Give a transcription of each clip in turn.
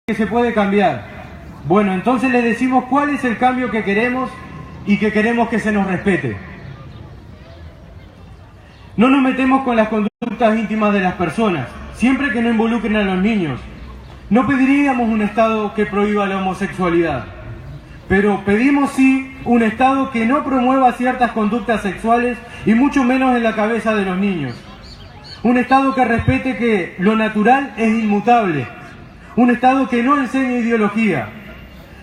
que se puede cambiar. Bueno, entonces les decimos cuál es el cambio que queremos y que queremos que se nos respete. No nos metemos con las conductas íntimas de las personas, siempre que no involucren a los niños. No pediríamos un Estado que prohíba la homosexualidad, pero pedimos sí un Estado que no promueva ciertas conductas sexuales y mucho menos en la cabeza de los niños. Un Estado que respete que lo natural es inmutable. Un Estado que no enseñe ideología.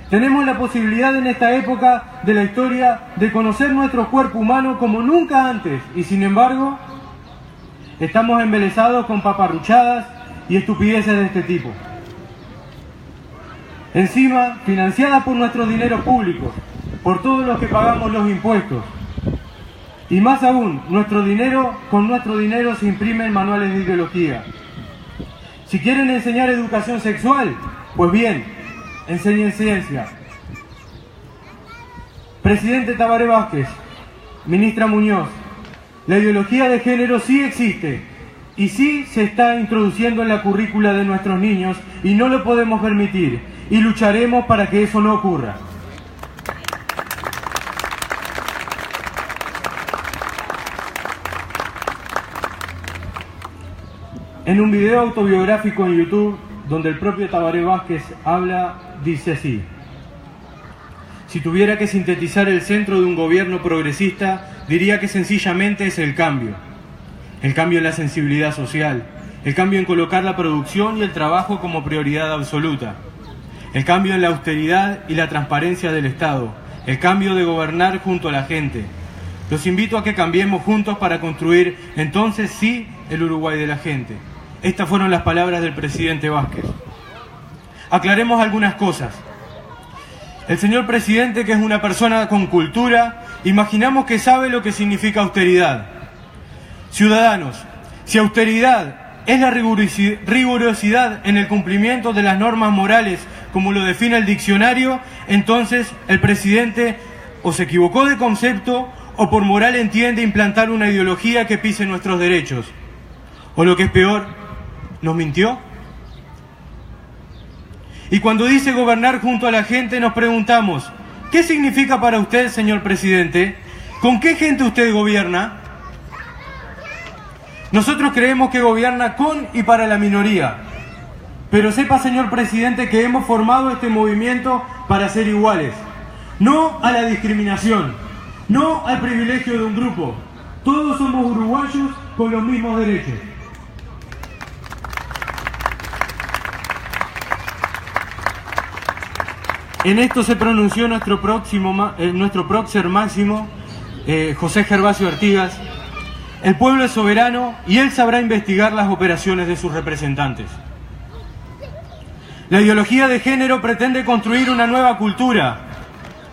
Tenemos la posibilidad en esta época de la historia de conocer nuestro cuerpo humano como nunca antes y sin embargo estamos embelesados con paparruchadas y estupideces de este tipo. Encima, financiadas por nuestros dineros públicos, por todos los que pagamos los impuestos. Y más aún, con nuestro dinero se imprimen manuales de ideología. Si quieren enseñar educación sexual, pues bien, enseñen ciencia. Presidente Tabaré Vázquez, ministra Muñoz, la ideología de género sí existe y sí se está introduciendo en la currícula de nuestros niños y no lo podemos permitir y lucharemos para que eso no ocurra. En un video autobiográfico en YouTube, donde el propio Tabaré Vázquez habla, dice así: si tuviera que sintetizar el centro de un gobierno progresista, diría que sencillamente es el cambio. El cambio en la sensibilidad social, el cambio en colocar la producción y el trabajo como prioridad absoluta, el cambio en la austeridad y la transparencia del Estado, el cambio de gobernar junto a la gente. Los invito a que cambiemos juntos para construir, entonces sí, el Uruguay de la gente. Estas fueron las palabras del presidente Vázquez. Aclaremos algunas cosas. El señor presidente, que es una persona con cultura, imaginamos que sabe lo que significa austeridad. Ciudadanos, si austeridad es la rigurosidad en el cumplimiento de las normas morales como lo define el diccionario, entonces el presidente o se equivocó de concepto o por moral entiende implantar una ideología que pise nuestros derechos. O lo que es peor, ¿nos mintió? Y cuando dice gobernar junto a la gente nos preguntamos, ¿qué significa para usted, señor presidente? ¿Con qué gente usted gobierna? Nosotros creemos que gobierna con y para la minoría. Pero sepa, señor presidente, que hemos formado este movimiento para ser iguales. No a la discriminación, no al privilegio de un grupo. Todos somos uruguayos con los mismos derechos. En esto se pronunció nuestro prócer máximo, José Gervasio Artigas. El pueblo es soberano y él sabrá investigar las operaciones de sus representantes. La ideología de género pretende construir una nueva cultura.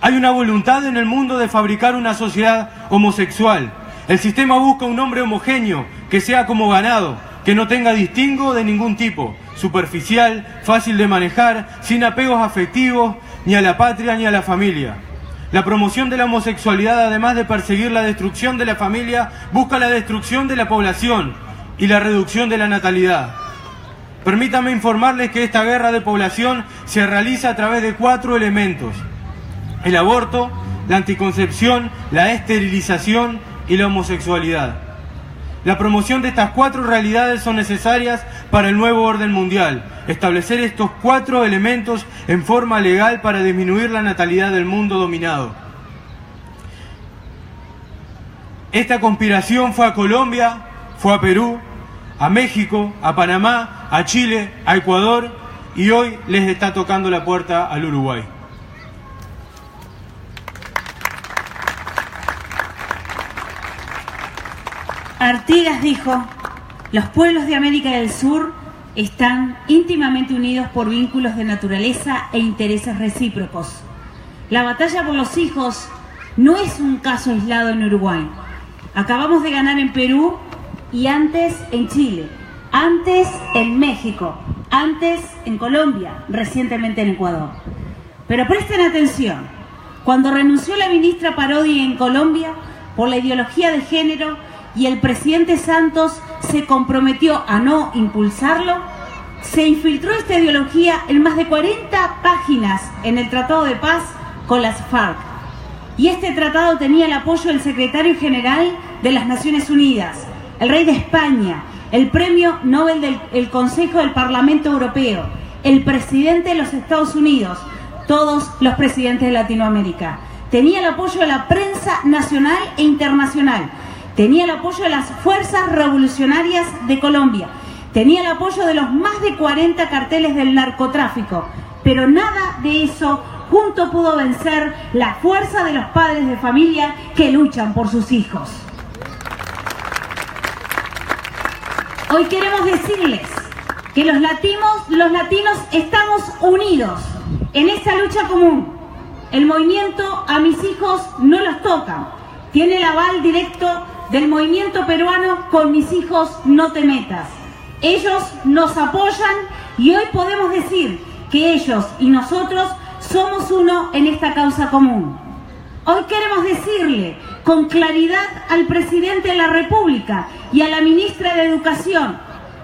Hay una voluntad en el mundo de fabricar una sociedad homosexual. El sistema busca un hombre homogéneo, que sea como ganado, que no tenga distingo de ningún tipo, superficial, fácil de manejar, sin apegos afectivos, ni a la patria ni a la familia. La promoción de la homosexualidad, además de perseguir la destrucción de la familia, busca la destrucción de la población y la reducción de la natalidad. Permítanme informarles que esta guerra de población se realiza a través de 4 elementos: el aborto, la anticoncepción, la esterilización y la homosexualidad. La promoción de estas 4 realidades son necesarias para el nuevo orden mundial. Establecer estos 4 elementos en forma legal para disminuir la natalidad del mundo dominado. Esta conspiración fue a Colombia, fue a Perú, a México, a Panamá, a Chile, a Ecuador y hoy les está tocando la puerta al Uruguay. Artigas dijo: los pueblos de América del Sur están íntimamente unidos por vínculos de naturaleza e intereses recíprocos. La batalla por los hijos no es un caso aislado en Uruguay. Acabamos de ganar en Perú y antes en Chile, antes en México, antes en Colombia, recientemente en Ecuador. Pero presten atención, cuando renunció la ministra Parodi en Colombia por la ideología de género y el presidente Santos se comprometió a no impulsarlo, se infiltró esta ideología en más de 40 páginas en el Tratado de Paz con las FARC. Y este tratado tenía el apoyo del secretario general de las Naciones Unidas, el rey de España, el premio Nobel del Consejo del Parlamento Europeo, el presidente de los Estados Unidos, todos los presidentes de Latinoamérica. Tenía el apoyo de la prensa nacional e internacional, tenía el apoyo de las fuerzas revolucionarias de Colombia, tenía el apoyo de los más de 40 carteles del narcotráfico, pero nada de eso junto pudo vencer la fuerza de los padres de familia que luchan por sus hijos. Hoy queremos decirles que los latinos estamos unidos en esta lucha común. El movimiento A Mis Hijos No Los Tocan tiene el aval directo del movimiento peruano Con Mis Hijos No Te Metas. Ellos nos apoyan y hoy podemos decir que ellos y nosotros somos uno en esta causa común. Hoy queremos decirle con claridad al presidente de la República y a la ministra de Educación: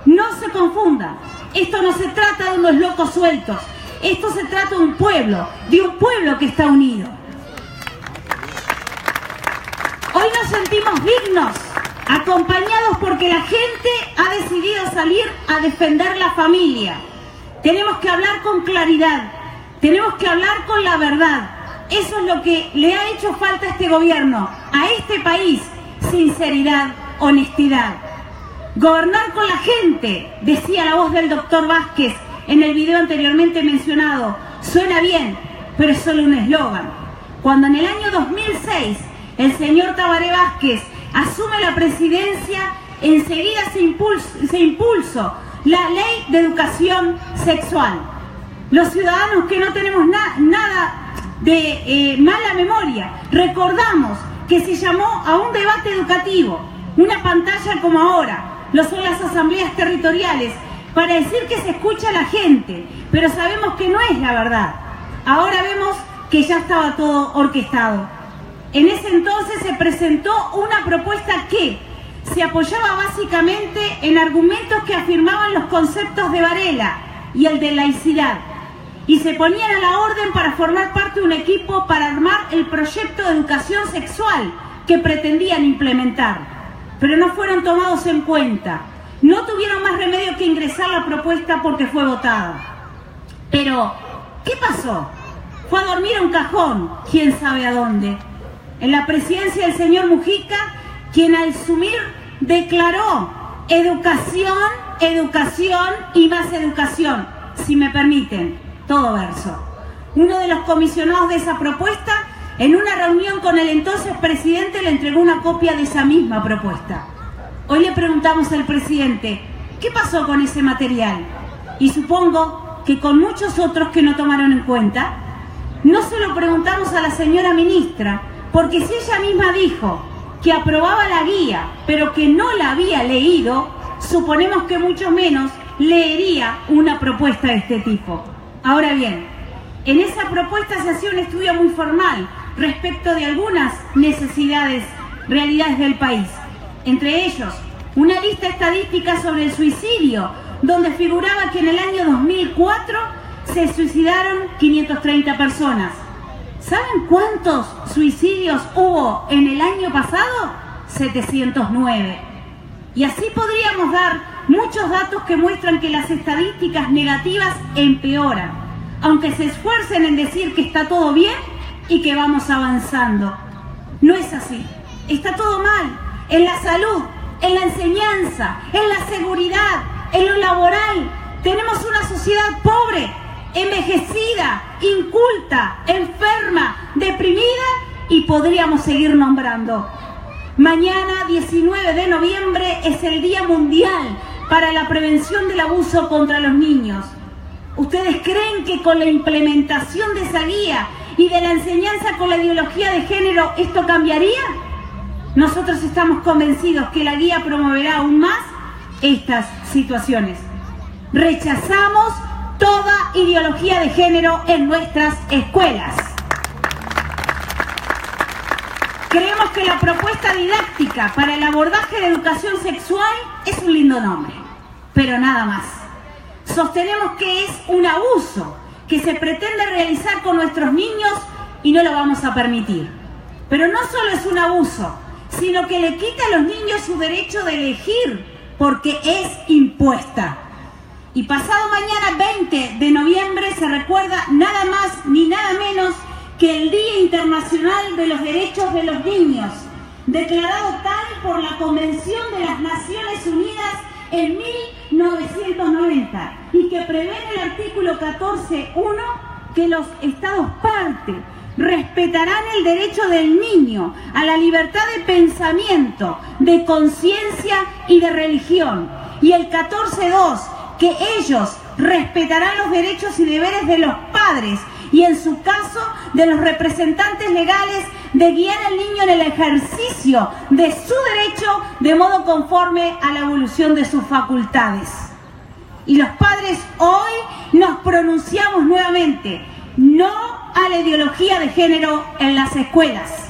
no se confundan, esto no se trata de unos locos sueltos, esto se trata de un pueblo que está unido. Hoy nos sentimos dignos, acompañados porque la gente ha decidido salir a defender la familia. Tenemos que hablar con claridad, tenemos que hablar con la verdad. Eso es lo que le ha hecho falta a este gobierno, a este país: sinceridad, honestidad. Gobernar con la gente, decía la voz del doctor Vázquez en el video anteriormente mencionado. Suena bien, pero es solo un eslogan. Cuando en el año 2006 el señor Tabaré Vázquez asume la presidencia, enseguida se impulsó la ley de educación sexual. Los ciudadanos que no tenemos nada de mala memoria, recordamos que se llamó a un debate educativo, una pantalla como ahora, lo son las asambleas territoriales, para decir que se escucha a la gente, pero sabemos que no es la verdad. Ahora vemos que ya estaba todo orquestado. En ese entonces se presentó una propuesta que se apoyaba básicamente en argumentos que afirmaban los conceptos de Varela y el de laicidad, y se ponían a la orden para formar parte de un equipo para armar el proyecto de educación sexual que pretendían implementar, pero no fueron tomados en cuenta. No tuvieron más remedio que ingresar la propuesta porque fue votada. Pero, ¿qué pasó? Fue a dormir a un cajón, quién sabe a dónde. En la presidencia del señor Mujica, quien al asumir declaró: educación, educación y más educación. Si me permiten, todo verso. Uno de los comisionados de esa propuesta, en una reunión con el entonces presidente, le entregó una copia de esa misma propuesta. Hoy le preguntamos al presidente: ¿qué pasó con ese material? Y supongo que con muchos otros que no tomaron en cuenta. No se lo preguntamos a la señora ministra, porque si ella misma dijo que aprobaba la guía, pero que no la había leído, suponemos que mucho menos leería una propuesta de este tipo. Ahora bien, en esa propuesta se hacía un estudio muy formal respecto de algunas necesidades, realidades del país. Entre ellos, una lista estadística sobre el suicidio, donde figuraba que en el año 2004 se suicidaron 530 personas. ¿Saben cuántos suicidios hubo en el año pasado? 709. Y así podríamos dar muchos datos que muestran que las estadísticas negativas empeoran, aunque se esfuercen en decir que está todo bien y que vamos avanzando. No es así. Está todo mal. En la salud, en la enseñanza, en la seguridad, en lo laboral. Tenemos una sociedad pobre, envejecida, inculta, enferma, deprimida, y podríamos seguir nombrando. Mañana, 19 de noviembre, es el Día Mundial para la Prevención del Abuso contra los Niños. ¿Ustedes creen que con la implementación de esa guía y de la enseñanza con la ideología de género esto cambiaría? Nosotros estamos convencidos que la guía promoverá aún más estas situaciones. Rechazamos toda ideología de género en nuestras escuelas. Creemos que la propuesta didáctica para el abordaje de educación sexual es un lindo nombre, pero nada más. Sostenemos que es un abuso que se pretende realizar con nuestros niños y no lo vamos a permitir. Pero no solo es un abuso, sino que le quita a los niños su derecho de elegir porque es impuesta. Y pasado mañana 20 de noviembre se recuerda nada más ni nada menos que el Día Internacional de los Derechos de los Niños, declarado tal por la Convención de las Naciones Unidas en 1990 y que prevé en el artículo 14.1 que los Estados parte respetarán el derecho del niño a la libertad de pensamiento, de conciencia y de religión, y el 14.2 que ellos respetarán los derechos y deberes de los padres y en su caso de los representantes legales de guiar al niño en el ejercicio de su derecho de modo conforme a la evolución de sus facultades. Y los padres hoy nos pronunciamos nuevamente, no a la ideología de género en las escuelas.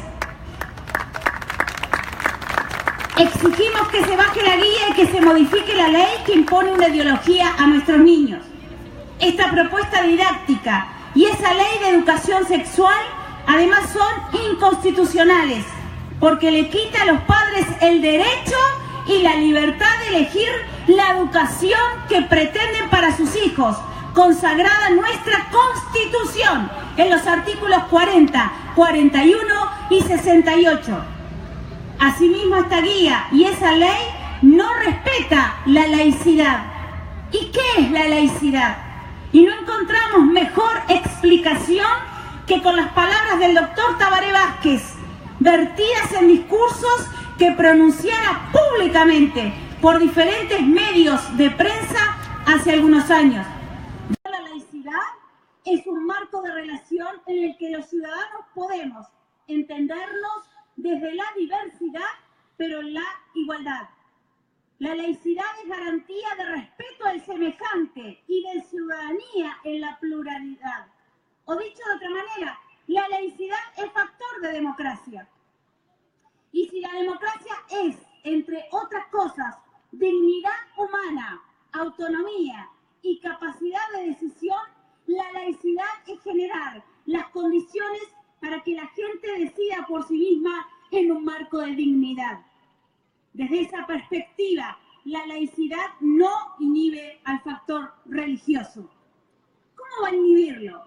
Exigimos que se baje la guía y que se modifique la ley que impone una ideología a nuestros niños. Esta propuesta didáctica y esa ley de educación sexual además son inconstitucionales porque le quita a los padres el derecho y la libertad de elegir la educación que pretenden para sus hijos, consagrada en nuestra Constitución en los artículos 40, 41 y 68. Asimismo, esta guía y esa ley no respeta la laicidad. ¿Y qué es la laicidad? Y no encontramos mejor explicación que con las palabras del doctor Tabaré Vázquez, vertidas en discursos que pronunciara públicamente por diferentes medios de prensa hace algunos años. La laicidad es un marco de relación en el que los ciudadanos podemos entendernos desde la diversidad, pero en la igualdad. La laicidad es garantía de respeto al semejante y de ciudadanía en la pluralidad. O dicho de otra manera, la laicidad es factor de democracia. Y si la democracia es, entre otras cosas, dignidad humana, autonomía y capacidad de decisión, la laicidad es generar las condiciones para que la gente decida por sí misma en un marco de dignidad. Desde esa perspectiva, la laicidad no inhibe al factor religioso. ¿Cómo va a inhibirlo?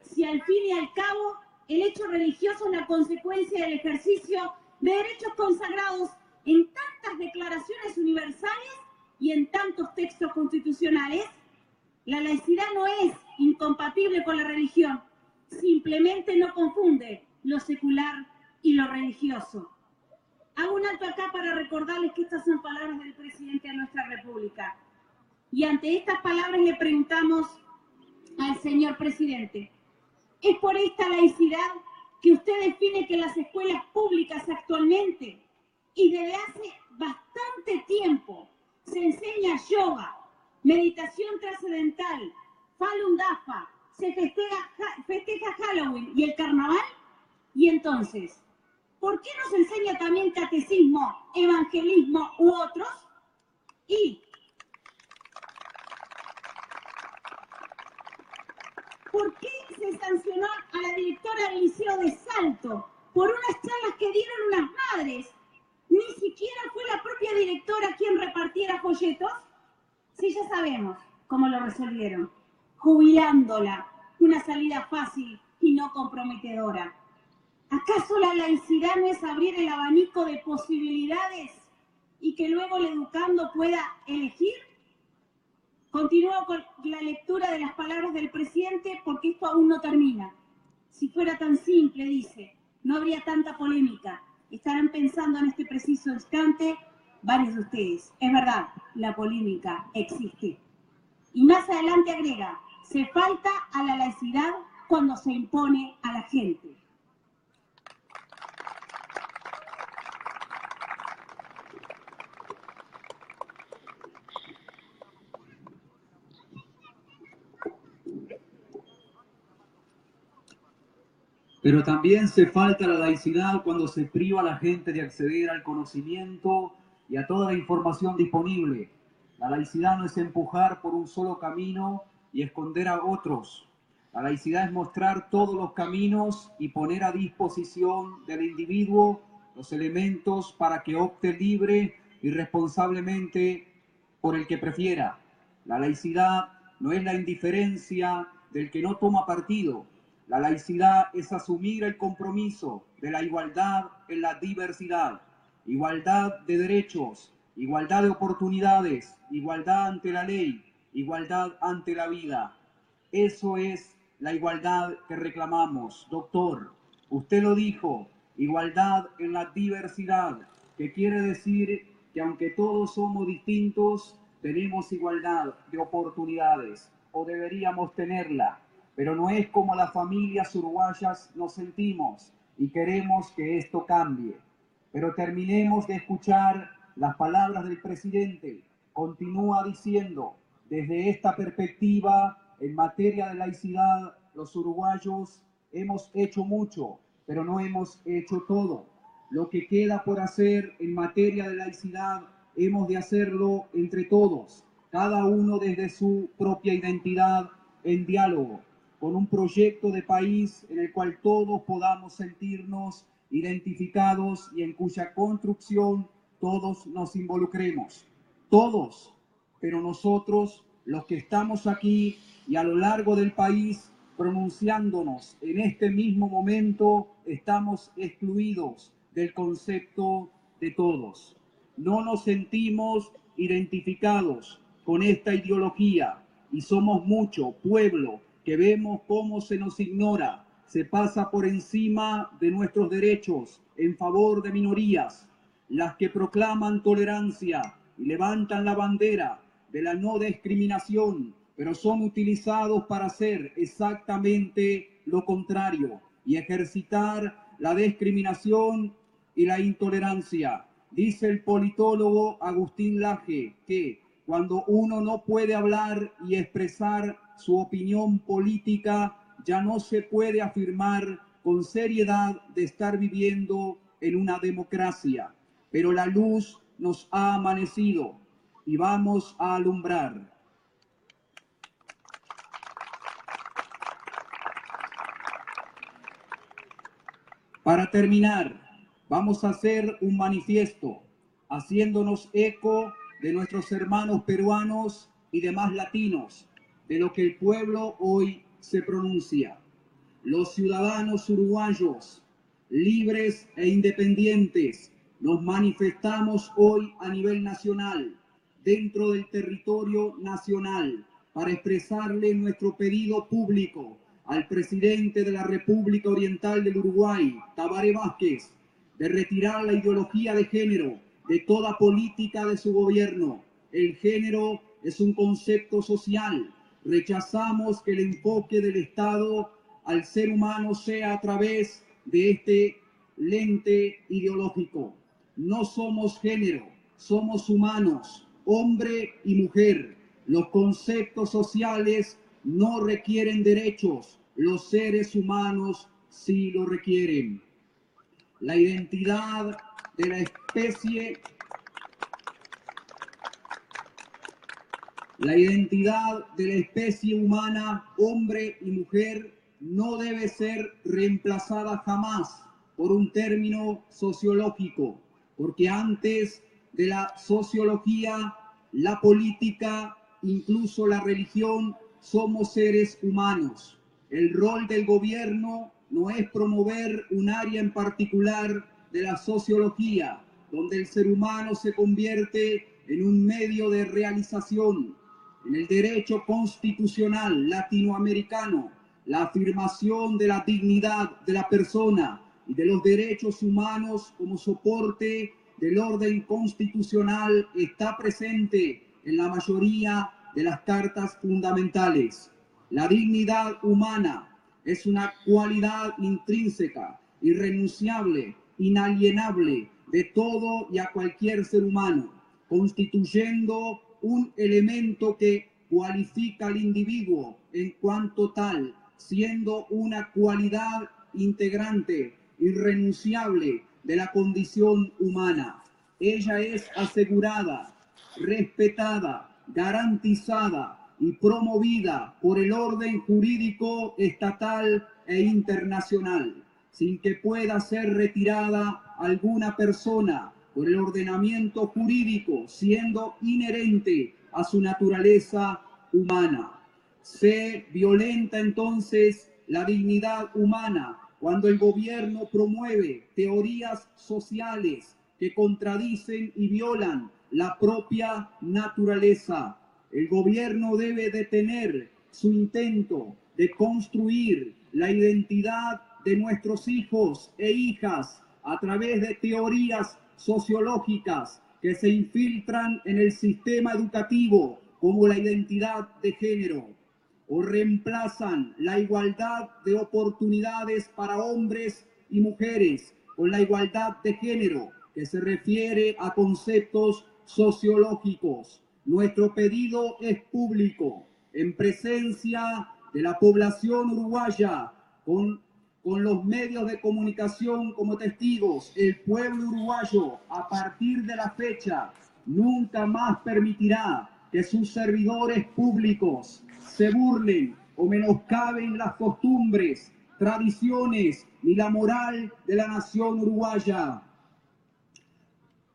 Si al fin y al cabo el hecho religioso es una consecuencia del ejercicio de derechos consagrados en tantas declaraciones universales y en tantos textos constitucionales. La laicidad no es incompatible con la religión, simplemente no confunde lo secular y lo religioso. Hago un alto acá para recordarles que estas son palabras del presidente de nuestra República. Y ante estas palabras le preguntamos al señor presidente, ¿es por esta laicidad que usted define que en las escuelas públicas actualmente y desde hace bastante tiempo se enseña yoga, meditación trascendental, Falun Dafa, se festeja Halloween y el carnaval? Y entonces, ¿por qué no se enseña también catecismo, evangelismo u otros? ¿Y por qué se sancionó a la directora del Liceo de Salto por unas charlas que dieron unas madres? Ni siquiera fue la propia directora quien repartiera folletos. Sí, ya sabemos cómo lo resolvieron, jubilándola, una salida fácil y no comprometedora. ¿Acaso la laicidad no es abrir el abanico de posibilidades y que luego el educando pueda elegir? Continúo con la lectura de las palabras del presidente porque esto aún no termina. Si fuera tan simple, dice, no habría tanta polémica. Estarán pensando en este preciso instante varios de ustedes. Es verdad, la polémica existe. Y más adelante agrega, se falta a la laicidad cuando se impone a la gente. Pero también se falta la laicidad cuando se priva a la gente de acceder al conocimiento y a toda la información disponible. La laicidad no es empujar por un solo camino y esconder a otros. La laicidad es mostrar todos los caminos y poner a disposición del individuo los elementos para que opte libre y responsablemente por el que prefiera. La laicidad no es la indiferencia del que no toma partido. La laicidad es asumir el compromiso de la igualdad en la diversidad, igualdad de derechos, igualdad de oportunidades, igualdad ante la ley, igualdad ante la vida. Eso es la igualdad que reclamamos, doctor. Usted lo dijo, igualdad en la diversidad, que quiere decir que aunque todos somos distintos, tenemos igualdad de oportunidades, o deberíamos tenerla, pero no es como las familias uruguayas nos sentimos y queremos que esto cambie. Pero terminemos de escuchar las palabras del presidente. Continúa diciendo, desde esta perspectiva, en materia de laicidad, los uruguayos hemos hecho mucho, pero no hemos hecho todo. Lo que queda por hacer en materia de laicidad, hemos de hacerlo entre todos, cada uno desde su propia identidad, en diálogo, con un proyecto de país en el cual todos podamos sentirnos identificados y en cuya construcción todos nos involucremos. Todos, pero nosotros, los que estamos aquí y a lo largo del país pronunciándonos en este mismo momento, estamos excluidos del concepto de todos. No nos sentimos identificados con esta ideología y somos mucho pueblo que vemos cómo se nos ignora, se pasa por encima de nuestros derechos en favor de minorías, las que proclaman tolerancia y levantan la bandera de la no discriminación, pero son utilizados para hacer exactamente lo contrario y ejercitar la discriminación y la intolerancia. Dice el politólogo Agustín Laje que cuando uno no puede hablar y expresar su opinión política, ya no se puede afirmar con seriedad de estar viviendo en una democracia. Pero la luz nos ha amanecido y vamos a alumbrar. Para terminar, vamos a hacer un manifiesto, haciéndonos eco de nuestros hermanos peruanos y demás latinos, de lo que el pueblo hoy se pronuncia. Los ciudadanos uruguayos, libres e independientes, nos manifestamos hoy a nivel nacional, dentro del territorio nacional, para expresarle nuestro pedido público al presidente de la República Oriental del Uruguay, Tabaré Vázquez, de retirar la ideología de género de toda política de su gobierno. El género es un concepto social. Rechazamos que el enfoque del Estado al ser humano sea a través de este lente ideológico. No somos género, somos humanos, hombre y mujer. Los conceptos sociales no requieren derechos, los seres humanos sí lo requieren. La identidad de la especie, humana, hombre y mujer, no debe ser reemplazada jamás por un término sociológico, porque antes de la sociología, la política, incluso la religión, somos seres humanos. El rol del gobierno no es promover un área en particular de la sociología, donde el ser humano se convierte en un medio de realización. En el derecho constitucional latinoamericano, la afirmación de la dignidad de la persona y de los derechos humanos como soporte del orden constitucional está presente en la mayoría de las cartas fundamentales. La dignidad humana es una cualidad intrínseca, irrenunciable, inalienable de todo y a cualquier ser humano, constituyendo un elemento que cualifica al individuo en cuanto tal, siendo una cualidad integrante, irrenunciable de la condición humana. Ella es asegurada respetada, garantizada y promovida por el orden jurídico estatal e internacional, sin que pueda ser retirada alguna persona por el ordenamiento jurídico, siendo inherente a su naturaleza humana. Se violenta entonces la dignidad humana cuando el gobierno promueve teorías sociales que contradicen y violan la propia naturaleza. El gobierno debe detener su intento de construir la identidad de nuestros hijos e hijas a través de teorías sociológicas que se infiltran en el sistema educativo como la identidad de género, o reemplazan la igualdad de oportunidades para hombres y mujeres con la igualdad de género, que se refiere a conceptos sociológicos. Nuestro pedido es público, en presencia de la población uruguaya, con los medios de comunicación como testigos. El pueblo uruguayo, a partir de la fecha, nunca más permitirá que sus servidores públicos se burlen o menoscaben las costumbres, tradiciones y la moral de la nación uruguaya.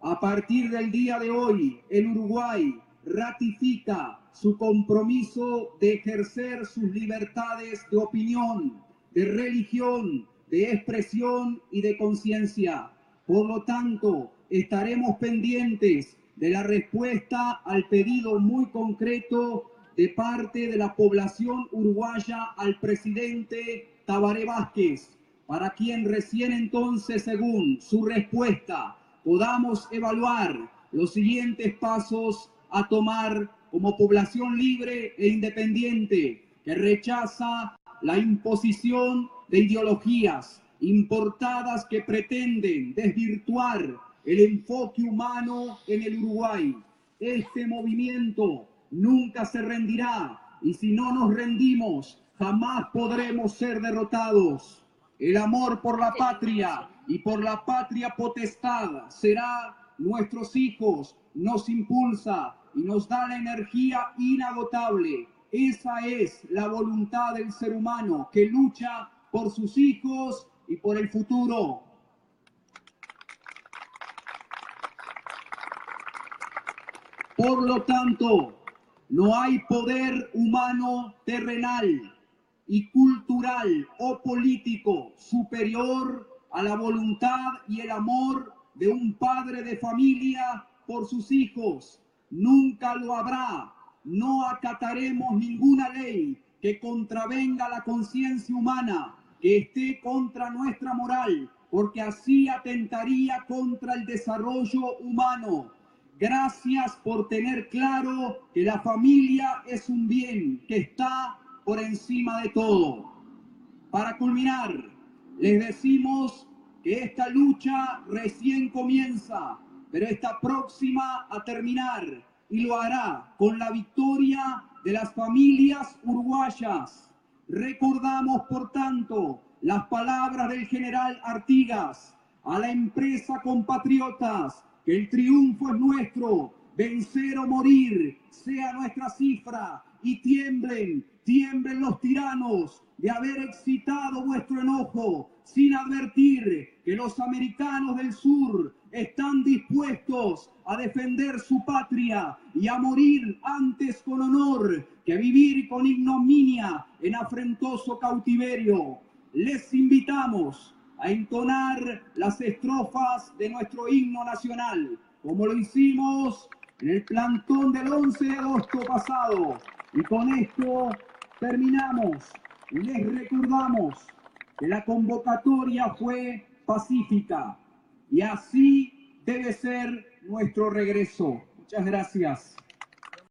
A partir del día de hoy, el Uruguay ratifica su compromiso de ejercer sus libertades de opinión, de religión, de expresión y de conciencia. Por lo tanto, estaremos pendientes de la respuesta al pedido muy concreto de parte de la población uruguaya al presidente Tabaré Vázquez, para quien recién entonces, según su respuesta, podamos evaluar los siguientes pasos a tomar como población libre e independiente que rechaza la imposición de ideologías importadas que pretenden desvirtuar el enfoque humano en el Uruguay. Este movimiento nunca se rendirá y si no nos rendimos, jamás podremos ser derrotados. El amor por la patria y por la patria potestad será nuestros hijos, nos impulsa y nos da la energía inagotable. Esa es la voluntad del ser humano que lucha por sus hijos y por el futuro. Por lo tanto, no hay poder humano terrenal y cultural o político superior a la voluntad y el amor de un padre de familia por sus hijos. Nunca lo habrá. No acataremos ninguna ley que contravenga la conciencia humana, que esté contra nuestra moral, porque así atentaría contra el desarrollo humano. Gracias por tener claro que la familia es un bien que está por encima de todo. Para culminar, les decimos que esta lucha recién comienza, pero está próxima a terminar y lo hará con la victoria de las familias uruguayas. Recordamos, por tanto, las palabras del general Artigas a la empresa compatriotas, que el triunfo es nuestro, vencer o morir sea nuestra cifra, y tiemblen los tiranos de haber excitado vuestro enojo, sin advertir que los americanos del sur están dispuestos a defender su patria y a morir antes con honor que vivir con ignominia en afrentoso cautiverio. Les invitamos a entonar las estrofas de nuestro himno nacional, como lo hicimos en el plantón del 11 de agosto pasado. Y con esto terminamos. Y les recordamos que la convocatoria fue pacífica y así debe ser nuestro regreso. Muchas gracias.